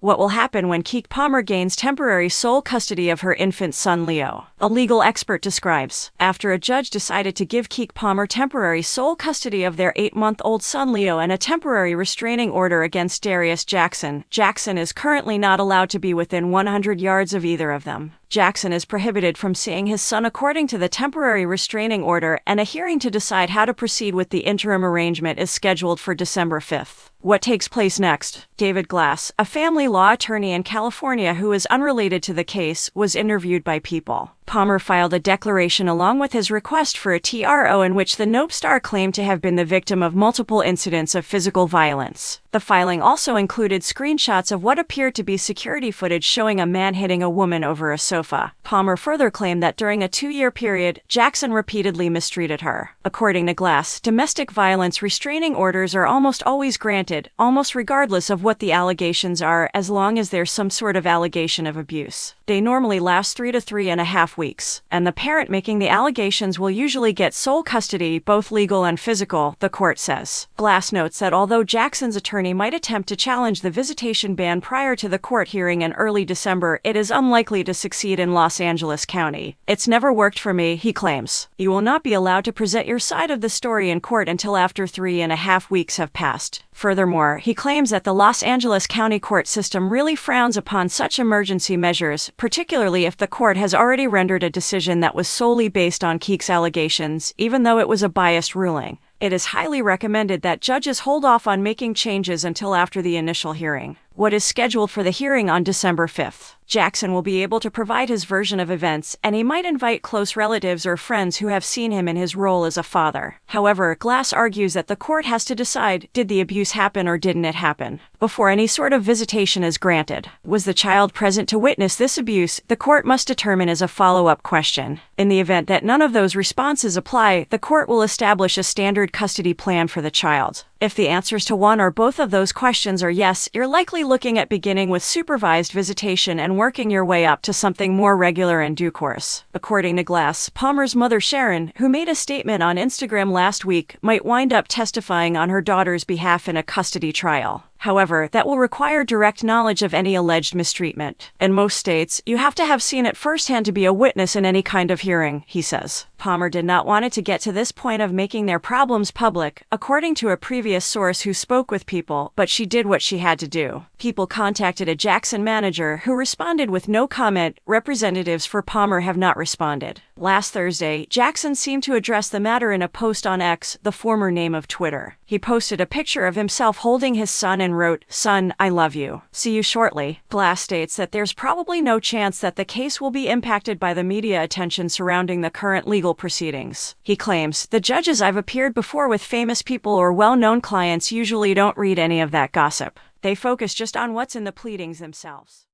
What will happen when Keke Palmer gains temporary sole custody of her infant son Leo? A legal expert describes, after a judge decided to give Keke Palmer temporary sole custody of their 8-month-old son Leo and a temporary restraining order against Darius Jackson, Jackson is currently not allowed to be within 100 yards of either of them. Jackson is prohibited from seeing his son according to the temporary restraining order, and a hearing to decide how to proceed with the interim arrangement is scheduled for December 5th. What takes place next? David Glass, a family law attorney in California who is unrelated to the case, was interviewed by People. Palmer filed a declaration along with his request for a TRO in which the Nope star claimed to have been the victim of multiple incidents of physical violence. The filing also included screenshots of what appeared to be security footage showing a man hitting a woman over a sofa. Palmer further claimed that during a 2-year period, Jackson repeatedly mistreated her. According to Glass, domestic violence restraining orders are almost always granted, almost regardless of what the allegations are, as long as there's some sort of allegation of abuse. They normally last 3 to 3.5 weeks, and the parent making the allegations will usually get sole custody, both legal and physical, the court says. Glass notes that although Jackson's attorney might attempt to challenge the visitation ban prior to the court hearing in early December, it is unlikely to succeed in Los Angeles County. "It's never worked for me," he claims. "You will not be allowed to present your side of the story in court until after 3.5 weeks have passed." Furthermore, he claims that the Los Angeles County court system really frowns upon such emergency measures, particularly if the court has already rendered a decision that was solely based on Keke's allegations, even though it was a biased ruling. It is highly recommended that judges hold off on making changes until after the initial hearing. What is scheduled for the hearing on December 5th? Jackson will be able to provide his version of events, and he might invite close relatives or friends who have seen him in his role as a father. However, Glass argues that the court has to decide, did the abuse happen or didn't it happen, before any sort of visitation is granted. Was the child present to witness this abuse? The court must determine as a follow-up question. In the event that none of those responses apply, the court will establish a standard custody plan for the child. If the answers to one or both of those questions are yes, you're likely looking at beginning with supervised visitation and working your way up to something more regular in due course. According to Glass, Palmer's mother Sharon, who made a statement on Instagram last week, might wind up testifying on her daughter's behalf in a custody trial. However, that will require direct knowledge of any alleged mistreatment. In most states, you have to have seen it firsthand to be a witness in any kind of hearing, he says. Palmer did not want it to get to this point of making their problems public, according to a previous source who spoke with People, but she did what she had to do. People contacted a Jackson manager who responded with no comment. Representatives for Palmer have not responded. Last Thursday, Jackson seemed to address the matter in a post on X, the former name of Twitter. He posted a picture of himself holding his son and wrote, "Son, I love you. See you shortly." Glass states that there's probably no chance that the case will be impacted by the media attention surrounding the current legal proceedings. He claims, "The judges I've appeared before with famous people or well-known clients usually don't read any of that gossip. They focus just on what's in the pleadings themselves."